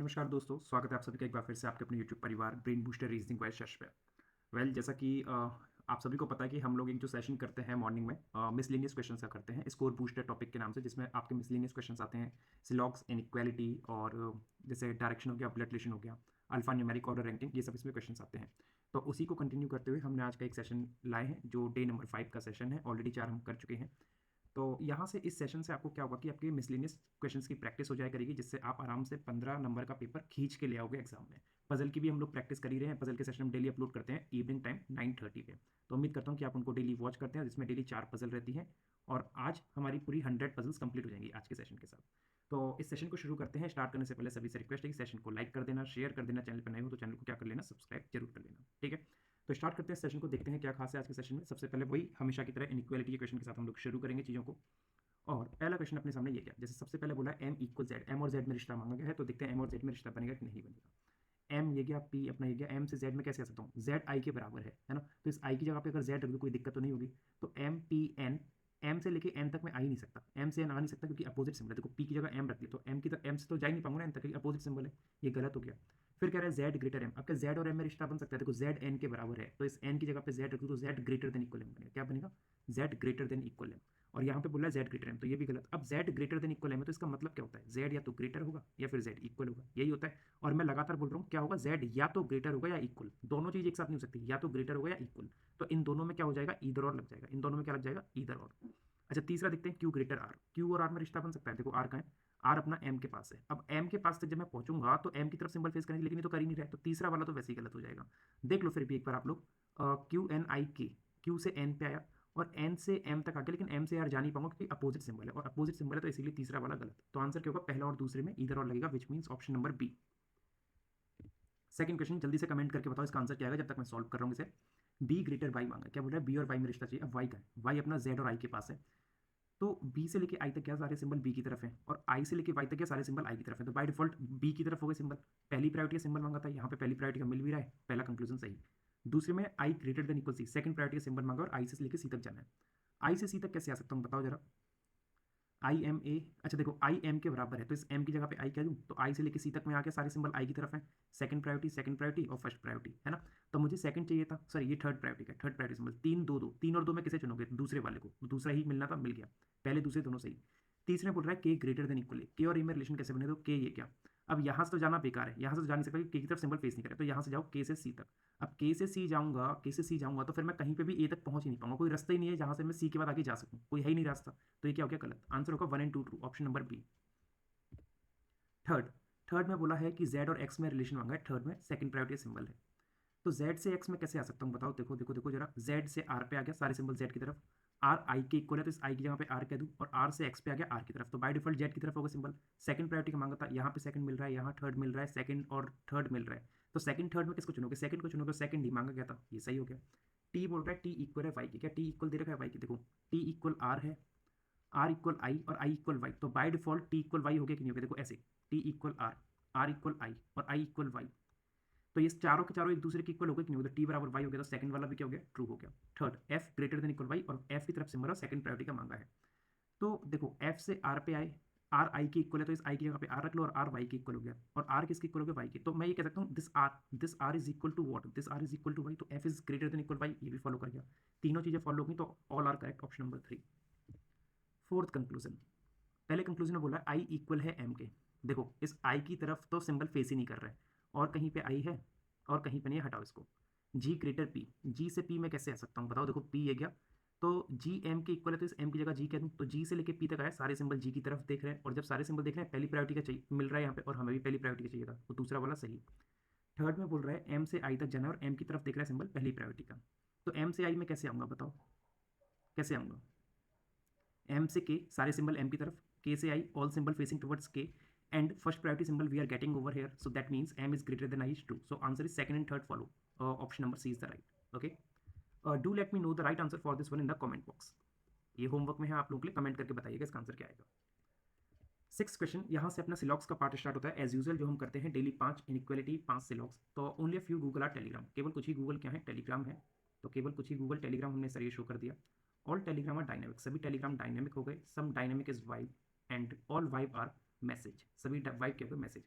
नमस्कार दोस्तों, स्वागत है आप सभी का एक बार फिर से आपके अपने यूट्यूब परिवार ब्रेन बूस्टर रीजनिंग बाय शश पे। जैसा कि आप सभी को पता है कि हम लोग एक जो सेशन करते हैं मॉर्निंग में मिसलेनियस क्वेश्चन का करते हैं स्कोर बूस्टर टॉपिक के नाम से, जिसमें आपके मिसलेनियस क्वेश्चन आते हैं सिलॉग्स इनइक्वालिटी और जैसे डायरेक्शन हो गया, ब्लड रिलेशन हो गया, अल्फा न्यूमेरिक ऑर्डर रैंकिंग, ये सब इसमें क्वेश्चन आते हैं। तो उसी को कंटिन्यू करते हुए हमने आज का एक सेशन लाए हैं जो डे नंबर 5 का सेशन है। ऑलरेडी 4 हम कर चुके हैं। तो यहाँ से इस सेशन से आपको क्या होगा कि आपके मिसलेनियस क्वेश्चंस की प्रैक्टिस हो जाया करेगी, जिससे आप आराम से 15 नंबर का पेपर खींच के ले आओगे एग्जाम में। पजल की भी हम लोग प्रैक्टिस कर ही रहे हैं। पजल के सेशन हम डेली अपलोड करते हैं इवनिंग टाइम 9:30 पे। तो उम्मीद करता हूँ कि आप उनको डेली वॉच करते हैं, जिसमें डेली 4 पजल रहती हैं। और आज हमारी पूरी 100 पजल्स कंप्लीट हो जाएंगी आज के सेशन के साथ। तो इस सेशन को शुरू करते हैं। स्टार्ट करने से पहले सभी से रिक्वेस्ट है कि सेशन को लाइक कर देना, शेयर कर देना, चैनल पर नए हो तो चैनल को क्या कर लेना, सब्सक्राइब जरूर कर लेना। ठीक है, तो स्टार्ट करते हैं सेशन को, देखते हैं क्या खास है आज के सेशन में। सबसे पहले वही हमेशा की तरह इनइक्वालिटी के क्वेश्चन के साथ हम लोग शुरू करेंगे चीज़ों को। और पहला क्वेश्चन अपने सामने ये क्या, जैसे सबसे पहले बोला m इक्वल जेड, m और z में रिश्ता मांगा गया है। तो देखते हैं m और z में रिश्ता बनेगा कि नहीं बनेगा। m ये गया, p अपना ये गया, m से z में कैसे आ सकता हूँ, z i के बराबर है ना। तो इस i की जगह पे अगर z रख दो कोई दिक्कत तो नहीं होगी। तो m p n, m से लेके n तक मैं आ ही नहीं सकता, m से n आ नहीं सकता क्योंकि अपोजिट सिंबल है। देखो p की जगह m रख लिया तो m की तरफ m से तो जा ही नहीं पाऊंगा ना n तक, अपोजिट सिंबल है, ये गलत हो गया। फिर कह रहा है z ग्रेटर m। अब क्या z और m में रिश्ता बन सकता है, देखो z n के बराबर है तो इस n की जगह पे z रख दो तो z greater than equal m बनेगा। क्या बनेगा, z greater than equal m। और यहाँ पे बोला है z ग्रेटर एम, तो ये भी गलत। अब z greater than equal M है तो इसका मतलब क्या होता है, z या तो ग्रेटर होगा या फिर z इक्वल होगा, यही होता है। और मैं लगातार बोल रहा हूँ क्या होगा, z या तो ग्रेटर होगा या इक्वल, दोनों चीज एक साथ नहीं हो सकती, या तो ग्रेटर होगा या इक्वल। तो इन दोनों में क्या हो जाएगा, ईदर और लग जाएगा, इन दोनों में क्या लग जाएगा, ईदर और। अच्छा, तीसरा देखते हैं क्यू ग्रेटर आर। क्यू और आर में रिश्ता बन सकता है, देखो आर कहाँ है, आर अपना एम के पास है। अब एम के पास तक जब मैं पहुंचूंगा तो एम की तरफ सिंबल फेस करेंगे, लेकिन ये तो कर ही नहीं रहा है, तो तीसरा वाला तो वैसे ही गलत हो जाएगा। देख लो फिर भी एक बार आप लोग, क्यू एन आई के, क्यू से एन पे आया और एन से एम तक आ गया, लेकिन एम से यार जा नहीं पाऊंगा क्योंकि अपोजिट सिंबल है, और अपोजिट सिंबल है तो इसीलिए तीसरा वाला गलत। तो आंसर क्या होगा, पहला और दूसरे में इधर और लगेगा, which means option number B. Second question जल्दी से कमेंट करके बताओ इसका आंसर क्या आएगा जब तक मैं सॉल्व कर रहा हूँ इसे। बी ग्रेटर वाई मांगा, क्या बोल रहा है, बी और वाई में रिश्ता चाहिए। अब वाई का है, वाई अपना जेड और आई के पास है। तो बी से लेके आई तक क्या सारे सिंबल बी की तरफ है, और आई से लेके वाई तक क्या सारे सिंबल आई की तरफ है। तो बाय डिफॉल्ट बी की तरफ हो गए सिंबल। पहली प्रायोरिटी का सिंबल मांगा था, यहाँ पे पहली प्रायोरिटी का मिल भी रहा है, पहला कंक्लूजन सही। दूसरे में I greater than equal C, second priority का सिंबल मांगा और आई से लेके सी तक जाना है। आई से सी तक कैसे आ सकता हूँ बताओ जरा। आई एम ए, अच्छा देखो आई एम के बराबर है तो इस एम की जगह पे आई कह दूँ, तो आई से लेके सी तक में आके सारे सिंबल आई की तरफ है। सेकंड प्रायोरिटी और फर्स्ट प्रायोरिटी है ना। तो मुझे सेकंड चाहिए था, सॉरी ये थर्ड प्रायोरिटी का, थर्ड प्रायोरिटी सिंबल। तीन दो दो, तीन और दो में किसे चुनोगे, दूसरे वाले को, दूसरा ही मिलना था, मिल गया। पहले दूसरे दोनों सही। तीसरे बोल रहा है के ग्रेटर देन इक्वल, के और ए में रिलेशन कैसे बने, तो के ये क्या। अब यहाँ से तो जाना बेकार है, यहाँ से तो जा नहीं सकता क्योंकि के की तरफ सिंबल फेस नहीं करे, तो यहाँ से जाओ के से सी तक। अब के से सी जाऊंगा, के से सी जाऊंगा तो फिर मैं कहीं पे भी ए तक पहुंच ही नहीं पाऊंगा, कोई रास्ता ही नहीं है जहां से मैं सी के बाद आगे जा सकूं, कोई है ही नहीं रास्ता। तो ये क्या हो गया, गलत। आंसर होगा 1 and 2 true, option number B. Third, third में बोला है कि जेड और एक्स में रिलेशन मांगा है, थर्ड में सेकंड प्रायोरिटी सिंबल है। तो जेड से एक्स में कैसे आ सकता हूँ बताओ, देखो देखो देखो जरा, जेड से आर पे आ गया, सारे सिंबल जेड की तरफ। आर आई के इक्वल है तो इस आई की जगह पे आर कह दूँ, और आर से एक्स पे आ गया आर की तरफ, तो बाय डिफॉल्ट जेड की तरफ होगा सिंबल। सेकंड प्रायोरिटी का मांगा था, यहाँ पे सेकंड मिल रहा है, यहाँ थर्ड मिल रहा है, सेकंड और थर्ड मिल रहा है। तो सेकंड थर्ड में किसको चुनोगे, सेकंड को चुनोगे, सेकंड ही मांगा गया था, ये सही हो गया। टी बोल रहा है टी इक्वल है वाई की, क्या टी इक्वल दे रखा है वाई की, देखो टी इक्वल आर है, आर इक्वल आई और आई इक्वल वाई, तो by default T equal Y हो गया कि नहीं हो गया, देखो ऐसे, T equal R equal I और आई इक्वल वाई। तो ये चारों के चारों एक दूसरे के इक्वल हो गए कि नहीं हो गया, टी बराबर वाई हो गया, तो सेकंड वाला भी क्या हो गया, ट्रू हो गया। Third, F greater than equal Y, और एफ की तरफ से हमारा सेकंड प्रायोरिटी का मांगा है। तो देखो एफ से आर पे आए, आर आई की इक्वल है तो इस आई की जगह पे आर रख लो, और आर वाई की इक्वल हो गया, और आर किसकी इक्वल हो गया, वाई की। तो मैं ये कह सकता हूँ this R is equal to what, this R is equal to Y, तो F is greater than equal Y, ये भी फॉलो कर गया। तीनों चीजें फॉलो होगी तो all are correct, option number 3। Fourth conclusion, पहले कंक्लूजन में बोला आई इक्वल है एम के। देखो इस आई की तरफ तो सिंबल फेस ही नहीं कर रहा है, और कहीं पे आई है और कहीं पे नहीं है, हटाओ इसको। जी ग्रेटर पी, जी से पी में कैसे आ सकता हूँ बताओ, देखो पी है गया, तो जी एम के इक्वल है तो इस एम की जगह जी कह दूँ, तो जी से लेके पी तक आया, सारे सिंबल जी की तरफ देख रहे हैं, और जब सारे सिंबल देख रहे हैं पहली प्रायोरिटी का चाहिए मिल रहा है यहाँ पे, और हमें भी पहली प्रायोरिटी का चाहिए था, तो दूसरा वाला सही। थर्ड में बोल रहा है एम से आई तक जाना है और एम की तरफ देख रहा है सिंबल पहली प्रायोरिटी का, तो एम से आई में कैसे आऊँगा बताओ, कैसे आऊँगा। एम से के, सारे सिंबल एम की तरफ, के से आई, ऑल सिंबल फेसिंग टुवर्ड्स के, and first priority symbol we are getting over here, so that means m is greater than I is true, so answer is second and third follow, option number C is the right, okay. Do let me know the right answer for this one in the comment box. ये homework में है, आप लोगों के लिए comment करके बताइएगा इसका आंसर क्या आएगा। सिक्स क्वेश्चन, यहाँ से अपना सिलॉक्स का पार्ट स्टार्ट होता है एज यूजुअल, जो हम करते हैं डेली 5 इनइक्वालिटी 5 सिलॉक्स। तो only a few Google our Telegram, केवल कुछ ही गूगल क्या है, टेलीग्राम है। तो केवल कुछ ही गूगल टेलीग्राम हमने सर ये शो कर दिया। ऑल टेलीग्राम आर डायनेमिक, सभी टेलीग्राम डायनेमिक हो गए, some dynamic is vibe and all vibe are message, सभी वाइब क्या हो गए मैसेज।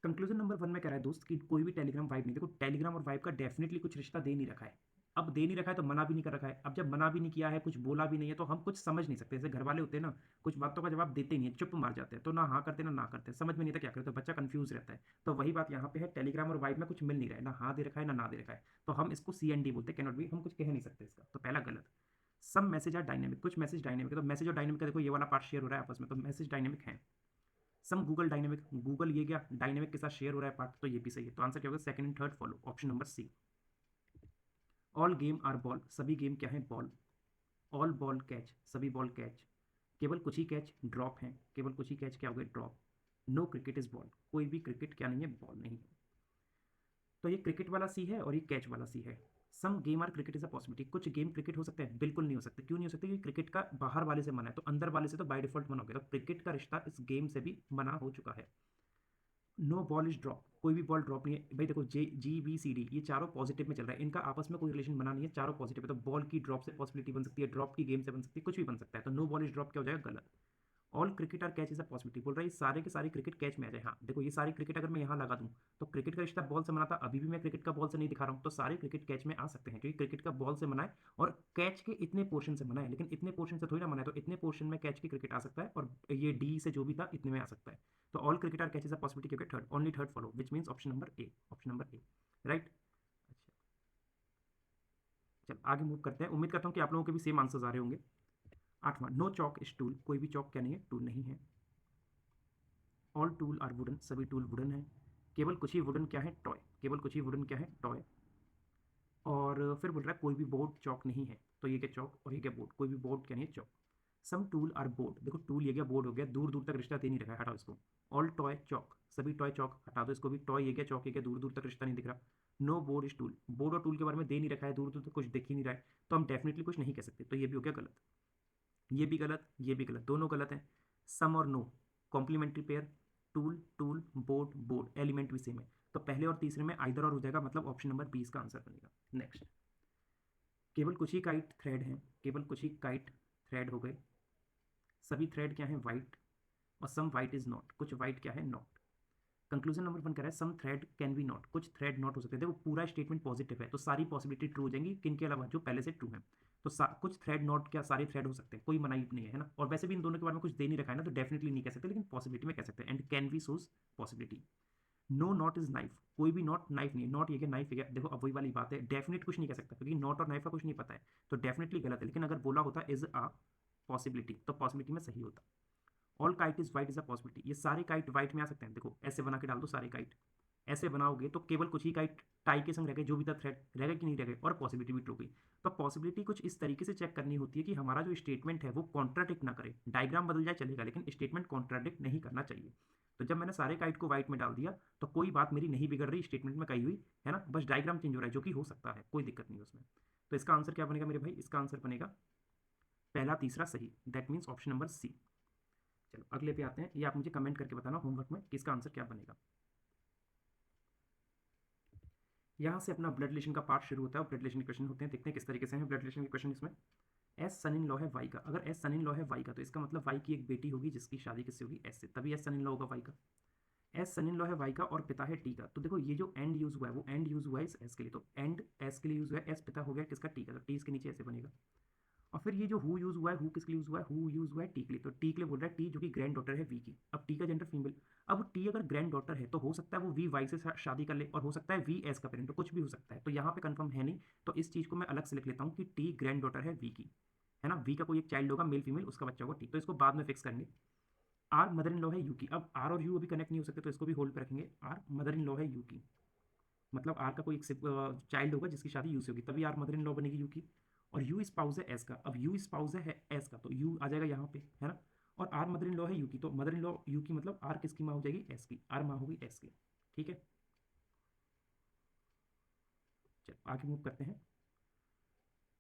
कंक्लूजन नंबर 1 में कह रहा है दोस्त कि कोई भी टेलीग्राम वाइब नहीं, देखो टेलीग्राम और वाइब का डेफिनेटली कुछ रिश्ता दे नहीं रखा है। अब दे नहीं रखा है तो मना भी नहीं कर रखा है। अब जब मना भी नहीं किया है, कुछ बोला भी नहीं है, तो हम कुछ समझ नहीं सकते। जैसे घर वाले होते हैं ना, कुछ बातों का जवाब देते नहीं है, चुप मार जाते हैं, तो ना हाँ करते ना करते, समझ में नहीं आता क्या करते, तो बच्चा कंफ्यूज रहता है। तो वही बात यहाँ पे है, टेलीग्राम और वाइब में कुछ मिल नहीं रहा है, ना हाँ दे रखा है ना दे रखा है, तो हम इसको CND बोलते हैं, कैनॉट बी, हम कुछ कह नहीं सकते इसका, तो पहला गलत। सम मैसेज आर डायनेमिक, कुछ मैसेज डायनेमिक है, तो मैसेज और डायनेमिक का देखो ये वाला पार्ट शेयर हो रहा है आपस में, तो मैसेज डायनेमिक है। सम गूगल डायनेमिक, गूगल ये क्या डायनेमिक के साथ शेयर हो रहा है पार्ट, तो ये भी सही है, तो आंसर क्या होगा, second and third follow, option number C. All game are ball, सभी गेम क्या है, बॉल। ऑल बॉल कैच, सभी बॉल कैच। केवल कुछ ही कैच ड्रॉप हैं, केवल कुछ ही कैच क्या हो गए, drop. No cricket is ball, कोई भी क्रिकेट क्या नहीं है, बॉल नहीं है। तो ये क्रिकेट वाला सी है और ये कैच वाला सी है। Some game are cricket is a possibility, कुछ गेम क्रिकेट हो सकते हैं, बिल्कुल नहीं हो सकते। क्यों नहीं हो सकते, क्योंकि क्रिकेट का बाहर वाले से मना है, तो अंदर वाले से तो बाय डिफॉल्ट मना हो गया, तो क्रिकेट का रिश्ता इस गेम से भी मना हो चुका है। नो बॉल इज ड्रॉप, कोई भी बॉल ड्रॉप नहीं है भाई। देखो JGBCD ये चारों पॉजिटिव में चल रहा है, इनका आपस में कोई रिलेशन बना नहीं है, चारों पॉजिटिव है, तो बॉल की ड्रॉप से पॉसिबिलिटी बन सकती है, ड्रॉप की गेम से बन सकती है, कुछ भी बन सकता है, तो नो बॉल इज ड्रॉप क्या हो जाएगा, गलत। All cricket are catch is a possibility, बोल रहा है सारे के सारे क्रिकेट कैच में आ जाए। हाँ देखो ये सारे क्रिकेट अगर मैं यहाँ लगा दूँ तो क्रिकेट का रिश्ता बॉल से मना था, अभी भी मैं क्रिकेट का बॉल से नहीं दिखा रहा हूँ, तो सारे क्रिकेट कैच में आ सकते हैं, क्योंकि क्रिकेट का बॉल से मना है और कैच के इतने पोर्शन से मना है, लेकिन इतने पोर्शन से थोड़ी ना मना है, तो इतने पोर्शन में कैच की क्रिकेट आ सकता है, और ये डी से जो भी था इतने में आ सकता है, तो all cricket are catch is a possibility, क्योंकि third only third follow, which means option number A, option number A, right. अच्छा चल आगे मूव करते हैं, उम्मीद करता हूँ कि आप लोगों के भी सेम आंसर्स आ रहे होंगे। आठवां, नो चौक इज टूल, कोई भी चौक क्या नहीं है, टूल नहीं है। ऑल टूल आर वुडन, सभी टूल वुडन है। केवल कुछ ही वुडन क्या है, टॉय, केवल कुछ ही वुडन क्या है, टॉय। और फिर बोल रहा है कोई भी बोर्ड चौक नहीं है, तो ये क्या चौक और ये क्या बोर्ड, कोई भी बोर्ड क्या नहीं है, चौक। सम टूल आर बोर्ड, देखो टूल ये क्या बोर्ड हो गया, दूर दूर तक रिश्ता दे नहीं रखा है, हटाओ इसको। ऑल टॉय चौक, सभी टॉय चौक, हटा दो इसको भी, टॉय ये क्या चौक ये क्या, दूर दूर तक रिश्ता नहीं दिख रहा। No board is tool, board और टूल के बारे में दे नहीं रखा है, दूर दूर तक कुछ दिख ही नहीं रहा है, तो हम डेफिनेटली कुछ नहीं कह सकते, तो ये भी हो गया गलत। ये भी गलत, ये भी गलत, दोनों गलत हैं। सम और no complementary pair, tool tool board board, element भी सेम है, तो पहले और तीसरे में आइदर और हो जाएगा, मतलब ऑप्शन नंबर 20 का आंसर बनेगा। नेक्स्ट, केवल कुछ ही काइट थ्रेड हैं, केवल कुछ ही काइट थ्रेड हो गए। सभी थ्रेड क्या है, वाइट, और सम वाइट इज नॉट, कुछ वाइट क्या है, नॉट। कंक्लूजन नंबर 1 कह रहा है सम थ्रेड कैन बी नॉट, कुछ थ्रेड नॉट हो सकते हैं, देखो पूरा स्टेटमेंट पॉजिटिव है, तो सारी पॉसिबिलिटी ट्रू हो जाएंगी, किन के अलावा, जो पहले से ट्रू है, तो कुछ थ्रेड नॉट क्या, सारे थ्रेड हो सकते हैं, कोई मनाही नहीं है ना, और वैसे भी इन दोनों के बारे में कुछ दे नहीं रखा है ना, तो डेफिनेटली नहीं कह सकते, लेकिन पॉसिबिलिटी में कह सकते हैं, एंड कैन बी सोज possibility. No knot is knife, कोई भी नॉट नाइफ नहीं है, नॉट ये क्या नाइफ है क्या, देखो अब वही वाली बात है, डेफिनेट कुछ नहीं कह सकता, क्योंकि नॉट और नाइफ का कुछ नहीं पता है, तो डेफिनेटली गलत है, लेकिन अगर बोला होता इज अ पॉसिबिलिटी तो पॉसिबिलिटी में सही होता। All kite is white is a possibility, ये सारे काइट वाइट में आ सकते हैं, देखो ऐसे बना के डाल दो सारे काइट, ऐसे बनाओगे तो केवल कुछ ही काइट टाई के संग रह गए, जो भी था थ्रेड रह गए कि नहीं रह गए, और पॉसिबिलिटी भी ट्रू गई। तो पॉसिबिलिटी कुछ इस तरीके से चेक करनी होती है कि हमारा जो स्टेटमेंट है वो कॉन्ट्राडिक्ट ना करे, डायग्राम बदल जाए चलेगा, लेकिन स्टेटमेंट कॉन्ट्राडिक्ट नहीं करना चाहिए। तो जब मैंने सारे काइट को वाइट में डाल दिया तो कोई बात मेरी नहीं बिगड़ रही, स्टेटमेंट में कही हुई है ना, बस डायग्राम चेंज हो रहा है, जो कि हो सकता है, कोई दिक्कत नहीं उसमें। तो इसका आंसर क्या बनेगा मेरे भाई, इसका आंसर बनेगा पहला तीसरा सही, that means option number C. चलो अगले पे आते हैं, ये आप मुझे कमेंट करके बताना होमवर्क में कि इसका आंसर क्या बनेगा। यहाँ से अपना ब्लड रिलेशन का पार्ट शुरू होता है और ब्लड रिलेशन के क्वेश्चन होते हैं, देखते हैं किस तरीके से हैं ब्लड रिलेशन के क्वेश्चन इसमें। एस सन इन लॉ है वाई का, अगर एस सन इन लॉ है वाई का तो इसका मतलब वाई की एक बेटी होगी जिसकी शादी किससे होगी, एस से, तभी एस सन इन लॉ होगा वाई का। एस सन इन लॉ है वाई का और पिता है टी का, तो देखो ये जो एंड यूज हुआ है वो एंड यूज हुआ है इस एस के लिए, तो एंड एस के लिए यूज हुआ है, एस पिता हो गया किसका, टी का, तो टी इसके नीचे ऐसे बनेगा। और फिर ये जो हु यूज हुआ है, हु किसके लिए यूज हुआ है, हु यूज हुआ है टी के लिए, तो टी के लिए बोल रहा है टी जो कि ग्रैंड डॉटर है वी की, अब टी का जेंडर फीमेल, अब टी अगर ग्रैंड डॉटर है तो हो सकता है वो वी वाई से शादी कर ले, और हो सकता है वी एस का पेरेंट, तो कुछ भी हो सकता है, तो यहाँ पे कंफर्म है नहीं, तो इस चीज को मैं अलग से लिख लेता हूँ कि टी ग्रैंड डॉटर है वी की, है ना, वी का कोई एक चाइल्ड होगा मेल फीमेल, उसका बच्चा होगा टी, तो इसको बाद में फिक्स करेंगे। आर मदर इन लॉ है यू की, अब आर और यू अभी कनेक्ट नहीं हो सकते, तो इसको भी होल्ड पे रखेंगे, आर मदर इन लॉ है यू की, मतलब आर का कोई एक चाइल्ड होगा जिसकी शादी यू से होगी, तभी आर मदर इन लॉ बनेगी यू की। और यू स्पाउस है एस का, अब यू स्पाउस है एस का तो यू आ जाएगा यहाँ पे, है ना, और आर मदर इन लॉ है यू की, तो मदर इन लॉ यू की मतलब आर किसकी माँ हो जाएगी, एस की, आर माँ होगी एस की, ठीक है। चलो आगे मूव करते हैं।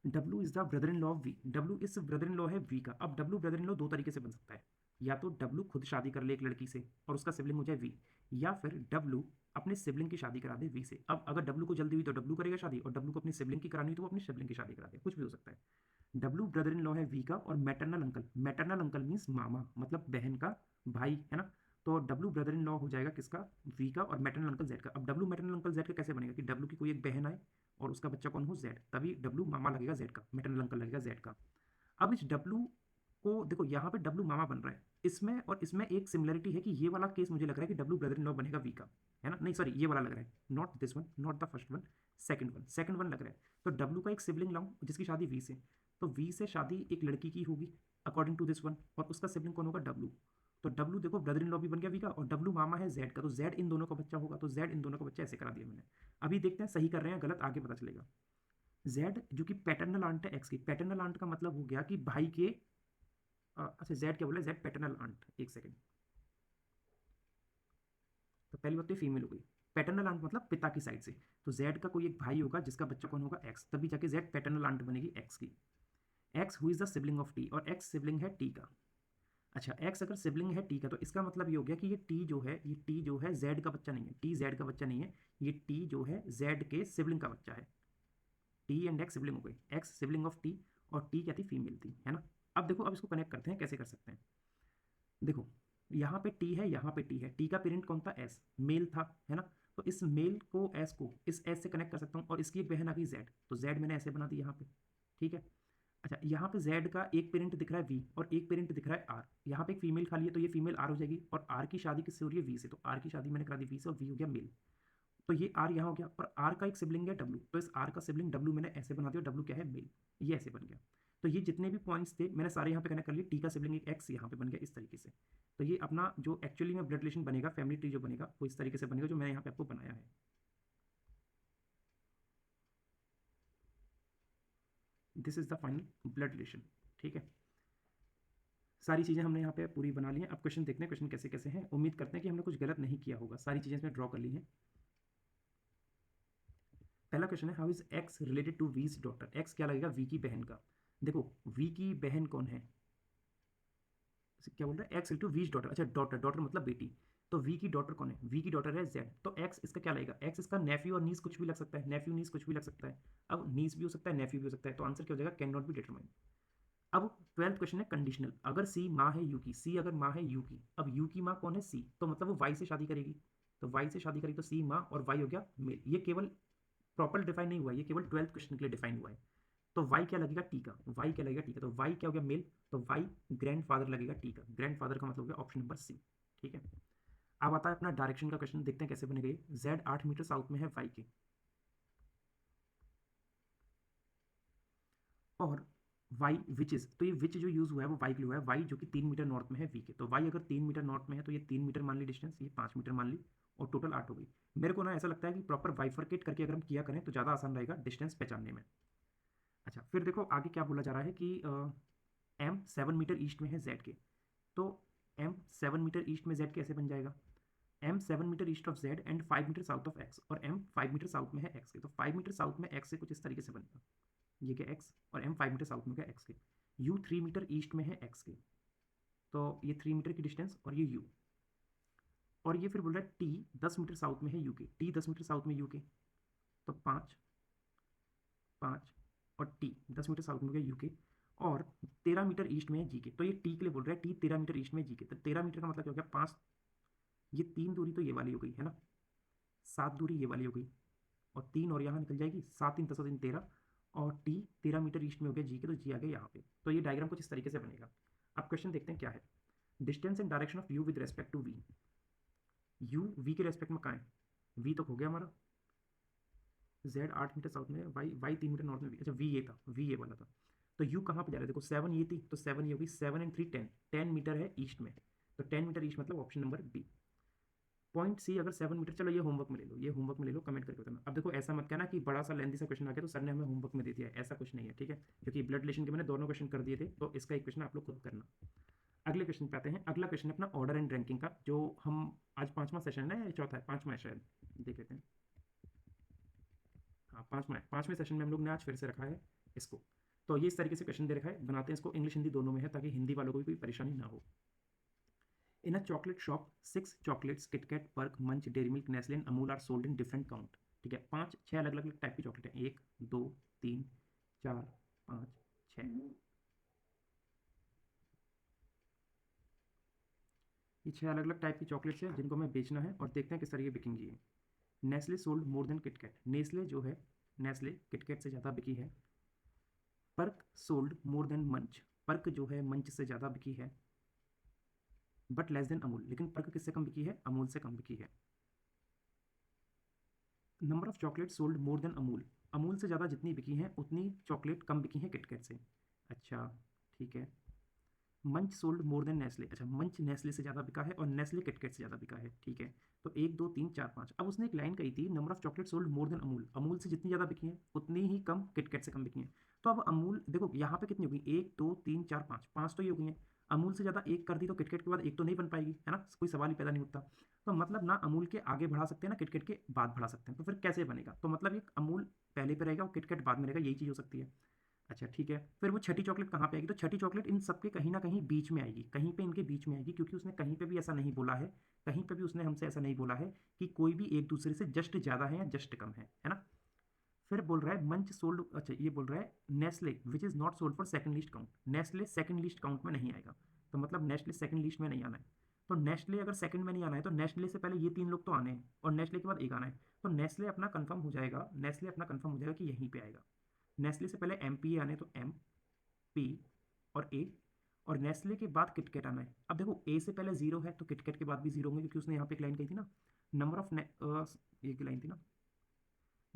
W is the brother in law of V, W इस ब्रदर इन लॉ है वी का, अब डब्ल्यू ब्रदर इन लॉ दो तरीके से बन सकता है, या तो डब्ल्यू खुद शादी कर ले एक लड़की से और उसका सिबलिंग हो जाए वी, या फिर डब्ल्यू अपने सिबलिंग की शादी करा दे वी से, अब अगर डब्ल्यू को जल्दी हुई तो डब्ल्यू करेगा शादी, और डब्ल्यू को अपनी सिबलिंग की करानी हुई तो वो अपनी सिबलिंग की शादी करा दे, कुछ भी हो सकता है। डब्ल्यू ब्रदर इन लॉ है वी का और मैटरनल अंकल मीन्स मामा, मतलब बहन का भाई, है ना, तो डब्लू ब्रदर इन लॉ हो जाएगा किसका, वी का, और मैटरनल अंकल जेड का। अब डब्लू मैटरनल अंकल जेड का कैसे बनेगा कि डब्लू की कोई एक बहन आए और उसका बच्चा कौन हो, जेड, तभी डब्लू मामा लगेगा जेड का, मैटरनल अंकल लगेगा जेड का। अब इस डब्लू को देखो, यहाँ पे डब्लू मामा बन रहा है, इसमें और इसमें एक सिमिलरिटी है कि ये वाला केस मुझे लग रहा है कि डब्लू ब्रदर इन लॉ बनेगा वी का, है ना, नहीं सॉरी ये वाला लग रहा है, not this one, not the first one, second one लग रहा है। तो डब्लू का एक सिबलिंग लाऊं जिसकी शादी वी से, तो वी से शादी एक लड़की की होगी अकॉर्डिंग टू दिस वन, और उसका सिबलिंग कौन होगा, डब्लू। तो डब्लू देखो ब्रदर इन लॉ भी बन गया वी का, और डब्लू मामा है जेड का, तो जेड इन दोनों का बच्चा होगा, तो जेड इन दोनों का बच्चा ऐसे करा दिया मैंने। अभी देखते हैं सही कर रहे हैं गलत, आगे पता चलेगा। जेड जो कि पैटर्नल आंट है एक्स की, पैटर्नल आंट का मतलब हो गया कि भाई के अच्छा जेड क्या बोला, जेड पैटर्नल आंट, एक सेकेंड, तो पहली बात तो फीमेल हो गई, पैटर्नल आंट मतलब पिता की साइड से, तो जेड का कोई एक भाई होगा जिसका बच्चा कौन होगा, एक्स, तभी जाके जेड पैटर्नल आंट बनेगी एक्स की। X who is the sibling of T, और एक्स सिबलिंग है टी का। अच्छा एक्स अगर सिबलिंग है टी का, तो इसका मतलब ये हो गया कि ये टी जो है, ये टी जो है जेड का बच्चा नहीं है, टी जेड का बच्चा नहीं है, ये टी जो है जेड के सिबलिंग का बच्चा है। टी एंड एक्स सिबलिंग हो गई, एक्स सिबलिंग ऑफ टी, और टी क्या थी, फीमेल थी, है ना। अब देखो, अब इसको कनेक्ट करते हैं, कैसे कर सकते हैं। देखो यहाँ पे टी है, यहाँ पे टी है, टी का पेरेंट कौन था, एस, मेल था, है ना। तो इस मेल को एस को इस एस से कनेक्ट कर सकता हूँ, और इसकी एक बहन आ गई जेड, तो जेड मैंने ऐसे बना दी यहाँ पे, ठीक है। अच्छा यहाँ पे जेड का एक पेरेंट दिख रहा है वी, और एक पेरेंट दिख रहा है आर, यहाँ पे एक फीमेल खाली है, तो ये फीमेल आर हो जाएगी, और आर की शादी किससे हो रही है, वी से, तो आर की शादी मैंने करा दी वी से, और वी हो गया मेल। तो ये आर यहाँ हो गया, और आर का एक सिबलिंग है डब्ल्यू, तो इस आर का सिबलिंग डब्ल्यू मैंने ऐसे बना दिया, डब्ल्यू क्या है, मेल, ये ऐसे बन गया। तो ये जितने भी पॉइंट्स थे मैंने सारे यहाँ पे कनेक्ट कर लिए, टी का सिबलिंग एक एक्स यहाँ पे बन गया इस तरीके से। तो ये अपना जो एक्चुअली में ब्लड रिलेशन बनेगा, फैमिली ट्री जो बनेगा वो इस तरीके से बनेगा, जो मैंने यहाँ पे आपको बनाया है। This is the final blood relation, ठीक है। सारी चीज़ें हमने यहाँ पे पूरी बना ली हैं। अब क्वेश्चन देखते हैं क्वेश्चन कैसे कैसे हैं, उम्मीद करते हैं कि हमने कुछ गलत नहीं किया होगा, सारी चीज़ें इसमें ड्रॉ कर ली हैं। पहला क्वेश्चन है, how is X related to V's daughter, X क्या लगेगा वी की बहन का। देखो वी की बहन कौन है, क्या बोल रहा है, एक्स टू वीज डॉटर, अच्छा डॉटर, डॉटर मतलब बेटी, तो वी की डॉटर कौन है, वी की डॉटर है जेड, तो एक्स इसका क्या लगेगा, एक्स इसका नेफ्यू और नीस कुछ भी लग सकता है, नेफ्यू नीस कुछ भी लग सकता है। अब नीस भी हो सकता है, नेफ्यू भी हो सकता है, तो आंसर क्या हो जाएगा, कैन नॉट बी डिटरमाइन। अब 12th क्वेश्चन है कंडीशनल, अगर सी माँ है यू की, सी अगर माँ है यू की, अब यू की माँ कौन है, सी, तो मतलब वो वाई से शादी करेगी, तो वाई से शादी करेगी, तो सी माँ और वाई हो गया मेल। ये केवल प्रॉपर डिफाइन नहीं हुआ है, ये केवल 12th क्वेश्चन के लिए डिफाइन हुआ है। तो वाई क्या लगेगा, टी का, वाई क्या लगेगा, टी का, तो वाई क्या हो गया, मेल, तो वाई ग्रैंडफादर लगेगा टी का, ग्रैंडफादर का मतलब हो गया ऑप्शन नंबर सी, ठीक है। अब आता है अपना डायरेक्शन का क्वेश्चन, देखते हैं कैसे बनेगा ये। जेड 8 मीटर साउथ में है वाई के, और वाई विच इज, तो ये विच जो यूज हुआ है वो वाई के लिए हुआ है, वाई जो कि 3 मीटर नॉर्थ में है वी के, तो वाई अगर 3 मीटर नॉर्थ में है तो ये 3 मीटर मान ली डिस्टेंस, ये 5 मीटर मान ली, और टोटल 8 हो गई। मेरे को ना ऐसा लगता है कि प्रॉपर बाइफरकेट करके अगर हम किया करें तो ज़्यादा आसान रहेगा डिस्टेंस पहचानने में। अच्छा फिर देखो आगे क्या बोला जा रहा है कि एम 7 मीटर ईस्ट में है जेड के, तो एम 7 मीटर ईस्ट में जेड कैसे बन जाएगा, M 7 metre east of Z and 5 metre south of X, और एम 5 मीटर साउथ में है एक्स के, तो 5 मीटर साउथ में एक्स से कुछ इस तरीके से बनेगा, ये क्या एक्स, और एम 5 मीटर साउथ में क्या एक्स के, यू 3 मीटर ईस्ट में है एक्स के, तो ये 3 मीटर की डिस्टेंस, और ये यू, और ये फिर बोल रहा है टी 10 मीटर साउथ में है यू के, टी 10 मीटर साउथ में यू के, तो 5 5 और टी 10 मीटर साउथ में गया यू के, और 13 मीटर ईस्ट में है जी के, तो ये टी के लिए बोल रहा है टी 13 मीटर ईस्ट में जी के, तो 13 मीटर का मतलब क्या हो गया, 5, ये 3 दूरी तो ये वाली हो गई है ना, 7 दूरी ये वाली हो गई, और 3 और यहाँ निकल जाएगी, 7 3 10 3 13, और टी 13 मीटर ईस्ट में हो गया जी के, तो जी आ गया यहाँ पे, तो ये डायग्राम कुछ इस तरीके से बनेगा। अब क्वेश्चन देखते हैं क्या है, distance and direction of U with respect to V, U V के रेस्पेक्ट में कहाँ है, वी तो हो गया हमारा, जेड 8 मीटर साउथ में, वाई वाई 3 मीटर नॉर्थ में, अच्छा वी ये था, वी ये वाला था, तो यू कहाँ पे जा रहा है, देखो 7 ये थी, तो 7 ये होगी, 7 and 3 10, 10 मीटर है ईस्ट में, तो 10 मीटर ईस्ट मतलब option number B. Point C अगर 7 मीटर, चलो ये होमवर्क में ले लो, ये होमवर्क में ले लो, कमेंट करके बताना। अब देखो ऐसा मत कहना कि बड़ा सा लेंथी सा क्वेश्चन आ गया तो सर ने हमें होमवर्क में दे दिया है, ऐसा कुछ नहीं है, ठीक है, क्योंकि ब्लड रिलेशन के मैंने दोनों क्वेश्चन कर दिए थे, तो इसका एक क्वेश्चन आप लोग खुद करना। अगले क्वेश्चन पे आते हैं, अगला क्वेश्चन है अपना ऑर्डर एंड रैंकिंग का, जो हम आज 5वां सेशन है, या चौथा है, 5वां है शायद, देख लेते हैं, हाँ 5वां है, 5वें सेशन में हम लोग ने आज फिर से रखा है इसको। तो ये इस तरीके से क्वेश्चन दे रखा है, बनाते हैं इसको, इंग्लिश हिंदी दोनों में है, ताकि हिंदी वालों को भी कोई परेशानी ना हो। In a chocolate shop 6 chocolates, KitKat, Perk, Munch, Dairy Milk, Nestle and Amul are sold in different count, ठीक है, 5 6 अलग अलग टाइप की चॉकलेट है, 1 2 3 4 5 6। ये 6 अलग अलग टाइप की चॉकलेट्स हैं जिनको हमें बेचना है और देखते हैं किस तरीके बिकेंगी ये। Nestle sold more then KitKat. Nestle जो है, नेस्ले किटकैट से ज़्यादा बिकी है। पर्क सोल्ड मोर देन मंच। पर्क जो है मंच से ज़्यादा बिकी है। But less than Amul. लेकिन पर्क किससे कम बिकी है? अमूल से कम बिकी है। Number of chocolate sold more than Amul. Amul से ज़्यादा जितनी बिकी हैं उतनी चॉकलेट कम बिकी हैं किटकैट से। अच्छा, ठीक है। मंच सोल्ड मोर देन नेस्ले। अच्छा, मंच नेस्ले से ज़्यादा बिका है और नेस्ले किटकैट से ज़्यादा बिका है। ठीक है, तो 1 2 3 4 5। अब उसने एक लाइन कही थी, number of chocolate sold more than Amul. Amul से जितनी ज़्यादा बिकी हैं उतनी ही कम किटकैट से कम बिकी हैं। तो अब अमूल देखो यहाँ पे कितनी होगी, 1 2 3 4 5, 5 तो ये हो गई हैं। अमूल से ज़्यादा एक कर दी तो किटकैट के बाद एक तो नहीं बन पाएगी, है ना? कोई सवाल ही पैदा नहीं होता। तो मतलब ना अमूल के आगे बढ़ा सकते हैं ना किटकैट के बाद बढ़ा सकते हैं, तो फिर कैसे बनेगा? तो मतलब ये अमूल पहले पे रहेगा और किटकैट बाद में रहेगा, यही चीज़ हो सकती है। अच्छा, ठीक है। फिर वो छठी चॉकलेट कहाँ पे आएगी? तो छठी चॉकलेट इन सबके कहीं ना कहीं बीच में आएगी, कहीं पे इनके बीच में आएगी, क्योंकि उसने कहीं पे भी ऐसा नहीं बोला है, कहीं पे भी उसने हमसे ऐसा नहीं बोला है कि कोई भी एक दूसरे से जस्ट ज़्यादा है या जस्ट कम है ना? फिर बोल रहा है मंच सोल्ड। अच्छा, ये बोल रहा है Nestle which is not sold for second least count. Nestle second least count में नहीं आएगा, तो मतलब नेस्ले सेकंड लीस्ट में नहीं आना है। तो नेस्ले अगर सेकंड में नहीं आना है तो नेस्ले से पहले ये 3 लोग तो आने हैं और नेस्ले के बाद एक आना है। तो नेस्ले अपना कंफर्म हो जाएगा, नेस्ले अपना कंफर्म हो जाएगा कि यहीं पे आएगा। नेस्ले से पहले एम पी आने, तो एम पी और ए, और नेस्ले के बाद किटकैट आना है। अब देखो ए से पहले जीरो है तो किटकैट के बाद भी जीरो होंगे, क्योंकि उसने यहाँ पे एक लाइन कही थी ना, नंबर ऑफ ये की लाइन थी ना,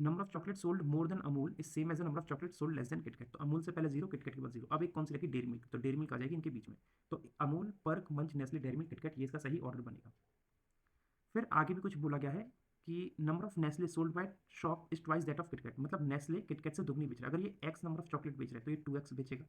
number of chocolate sold more than Amul is same as the number of chocolate sold less than KitKat. तो अमूल से पहले जीरो, किटकैट के बाद जीरो। अब एक कौन सी रखी? डेयरी मिल्क, तो डेयरी मिल्क आ जाएगी इनके बीच में। तो अमूल, पर्क, मंच, नेस्ले, डेयरी मिल्क, किटकैट, ये इसका सही ऑर्डर बनेगा। फिर आगे भी कुछ बोला गया है कि number of Nestle sold by shop is twice that of KitKat. मतलब नेस्ले किटकैट से दुगनी बेच रहा है। अगर ये एक्स नंबर ऑफ चॉकलेट बेच रहा है तो ये 2x बेचेगा।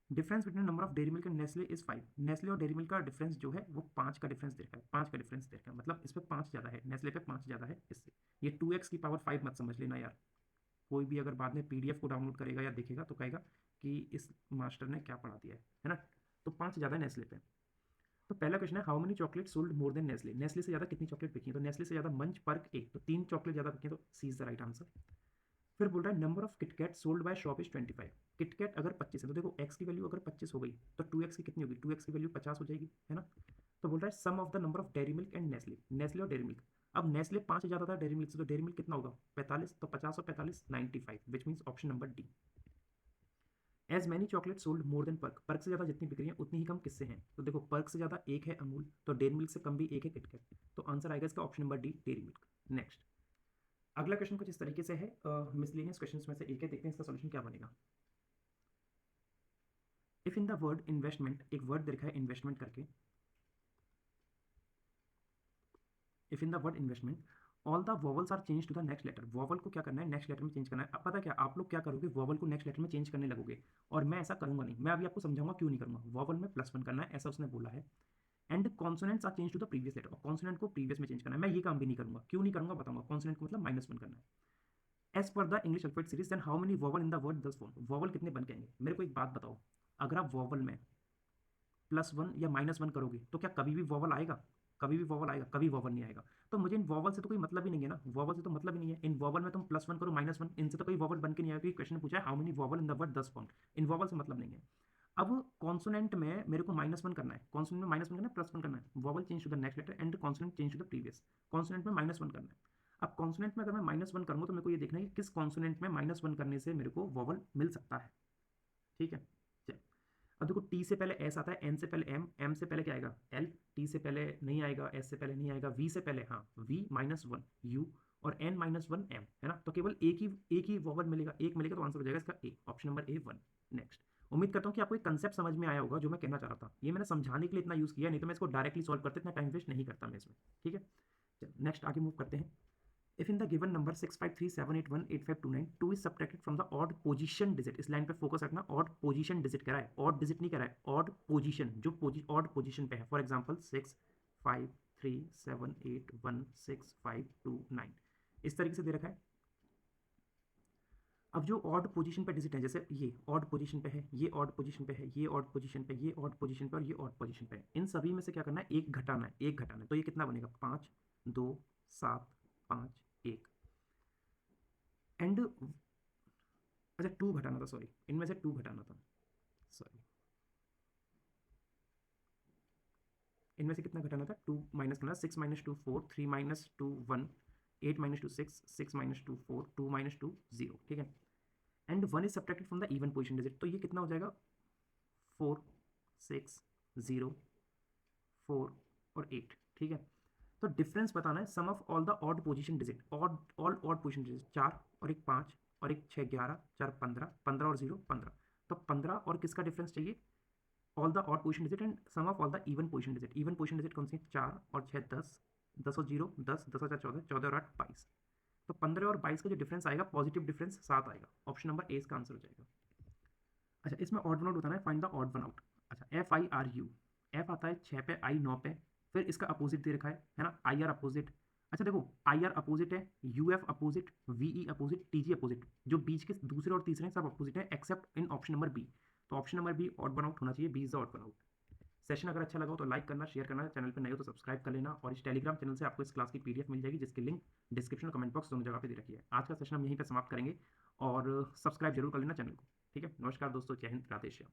Difference between number of Dairy Milk and Nestle is 5। Nestle और डेयरी मिल्क का डिफरेंस जो है वो 5 का डिफरेंस दे रखा है, 5 का डिफरेंस दे रखा है। मतलब इस पर 5 ज़्यादा है, नेस्ले पे 5 ज़्यादा है इससे। ये 2x की पावर 5 मत समझ लेना यार। कोई भी अगर बाद में पीडीएफ को डाउनलोड करेगा या देखेगा तो कहेगा कि इस मास्टर ने क्या पढ़ा दिया है ना? तो 5 ज़्यादा है नेस्ले पे। तो पहला क्वेश्चन है, how many chocolate sold more then Nestle. Nestle से ज़्यादा कितनी चॉकलेट बिकी है? तो नेस्ले से ज़्यादा मंच, पर्क, एक, तो 3 चॉकलेट ज़्यादा बिकी है, तो सी इज द राइट आंसर। फिर बोल रहा है number of KitKat sold by shop is 25। KitKat अगर 25 है तो देखो एक्स की वैल्यू अगर 25 हो गई तो 2x की कितनी होगी? 2x की वैल्यू 50 हो जाएगी, है ना? तो बोल रहा है sum of the number of Dairy Milk and Nestle. Nestle और डेयरी मिल्क, अब नेस्ले 5 ज़्यादा था डेयरी मिल्क से, तो डेयरी मिल्क कितना होगा? 45, तो 50 और 45 95, which means option number D. As many chocolate sold more than Perk. Perk से ज़्यादा जितनी बिक रही है उतनी ही कम किससे हैं? तो देखो पर्क से ज़्यादा एक है अमूल, तो डेयरी मिल्क से कम भी एक है किटकैट, तो आंसर आएगा इसका option number D, dairy milk. Next, अगला क्वेश्चन कुछ इस तरीके से है, मिसलेनियस क्वेश्चंस में से एक है, देखते हैं इसका सॉल्यूशन क्या बनेगा। If in the word investment, एक वर्ड दे रखा है इन्वेस्टमेंट करके। If in the word investment all the vowels are change to the next letter. Vowel को क्या करना है? नेक्स्ट लेटर में चेंज करना है। अब पता क्या, आप लोग क्या करोगे, वॉवल को नेक्स्ट लेटर में चेंज करने लगोगे, और मैं ऐसा करूंगा नहीं। मैं अभी आपको समझाऊंगा क्यों नहीं करूंगा। वॉवल में +1 करना है, ऐसा उसने बोला है। And consonants are change to the previous letter, और कॉन्सोनेंट को प्रीवियस में चेंज करना है। मैं ये काम भी नहीं करूंगा, क्यों नहीं करूंगा बताऊंगा। कॉन्सोनेंट को मतलब -1 करना है। As per the English alphabet series, then how many vowel in the word thus form. Vowel कितने बन के आएंगे? मेरे को एक बात बताओ, अगर आप वॉवल में +1 या -1 करोगे तो क्या कभी भी वॉवल आएगा? कभी भी वॉवल आएगा? कभी वॉवल नहीं आएगा। तो मुझे इन वॉवल से तो कोई मतलब ही नहीं है ना, वॉवल से तो मतलब ही नहीं है। इन वॉवल में तुम +1 करो, -1, इनसे तो कोई वॉवल बन के नहीं आएगा, क्योंकि क्वेश्चन पूछा है how many vowel in the word 10 form. In vowel से मतलब नहीं है। अब कॉन्सोनेंट में मेरे को -1 करना है, कॉन्सोनेंट में -1 करना है, +1 करना है। Vowel change to the next letter and consonant change to the previous. Consonant में -1 करना है। अब कॉन्सोनेंट में अगर मैं -1 करूँगा तो मेरे को ये देखना है कि किस कॉन्सोनेंट में -1 करने से मेरे को वॉवल मिल सकता है। ठीक है, चल। अब देखो टी से पहले एस आता है, एन से पहले एम, एम से पहले क्या आएगा? एल। टी से पहले नहीं आएगा, एस से पहले नहीं आएगा, वी से पहले हाँ वी -1 यू, और एन -1 एम, है ना? तो केवल एक ही वॉवल मिलेगा, एक मिलेगा, तो आंसर हो जाएगा इसका ए, ऑप्शन नंबर ए 1। नेक्स्ट, उम्मीद करता हूँ कि आपको एक कंसेप्ट समझ में आया होगा जो मैं कहना चाह रहा था। ये मैंने समझाने के लिए इतना यूज़ किया, नहीं तो मैं इसको डायरेक्टली सॉल्व करते, इतना टाइम वेस्ट नहीं करता मैं इसमें। ठीक है, चलो नेक्स्ट आगे मूव करते हैं। If in the given number 65378185292 2 is subtracted from the odd position digit, इस लाइन पे फोकस रखना, odd position digit कह रहा है, odd digit नहीं कह रहा है, odd position, जो odd position पे है। फॉर एग्जाम्पल 6 5 3 7 8 1 6 5 2 9, इस तरीके से दे रखा है। अब जो ऑड पोजीशन पे डिजिट है, जैसे ये ऑड पोजीशन पे है, ये ऑड पोजीशन पे है, ये ऑड पोजीशन पे, ये ऑड पोजीशन पे और ये ऑड पोजीशन पे है, इन सभी में से क्या करना है? एक घटाना है, एक घटाना है। तो ये कितना बनेगा? 5 2 7 5 1 एंड, अच्छा 2 घटाना था, सॉरी, इनमें से 2 घटाना था, सॉरी। इनमें से कितना घटाना था, 2 माइनस करना, 6 minus 2 4, 3 minus 2 1, 8 minus 2 6, 6 minus 2 4, 2 minus 2 0, ठीक है। And 1 is subtracted from the even position digit, तो ये कितना हो जाएगा 4 6 0 4 और 8, ठीक है। तो डिफरेंस बताना है sum of all the odd position digit, odd all odd position digit, 4 और एक 5 और एक 6 11, 4 15, 15 और 0 15, तो 15 और किसका डिफरेंस चाहिए, all the odd position digit and sum of all the even position digit. Even position digit कौन सी है, 4 और 6 10, 10 और 0 10, 10 और 4 14, 14 और 8 22, तो 15 और 22 का जो डिफरेंस आएगा पॉजिटिव डिफरेंस 7 आएगा। ऑप्शन नंबर ए इसका आंसर हो जाएगा। अच्छा, इसमें ऑड वन आउट बताना है, find the odd one out. अच्छा, F I R U, F आता है 6 पे, आई 9 पे, फिर इसका अपोजिट दे रखा है ना, आई आर अपोजिट। अच्छा देखो, आई आर अपोजिट है, U F opposite, V E opposite, T G opposite, जो बीच के दूसरे और तीसरे हैं सब अपोजिट है except in option number B. तो option number B odd one out होना चाहिए, B is the odd one out. Session अगर अच्छा लगा हो तो लाइक करना, शेयर करना, चैनल पर नए हो तो सब्सक्राइब कर लेना, और इस टेलीग्राम चैनल से आपको इस क्लास की पीडीएफ मिल जाएगी जिसकी लिंक डिस्क्रिप्शन और कमेंट बॉक्स दोनों जगह पे दे रखी है। आज का सेशन हम यहीं पर समाप्त करेंगे, और सब्सक्राइब जरूर कर लेना चैनल को, ठीक है। नमस्कार दोस्तों, जय हिंद, राधे श्याम।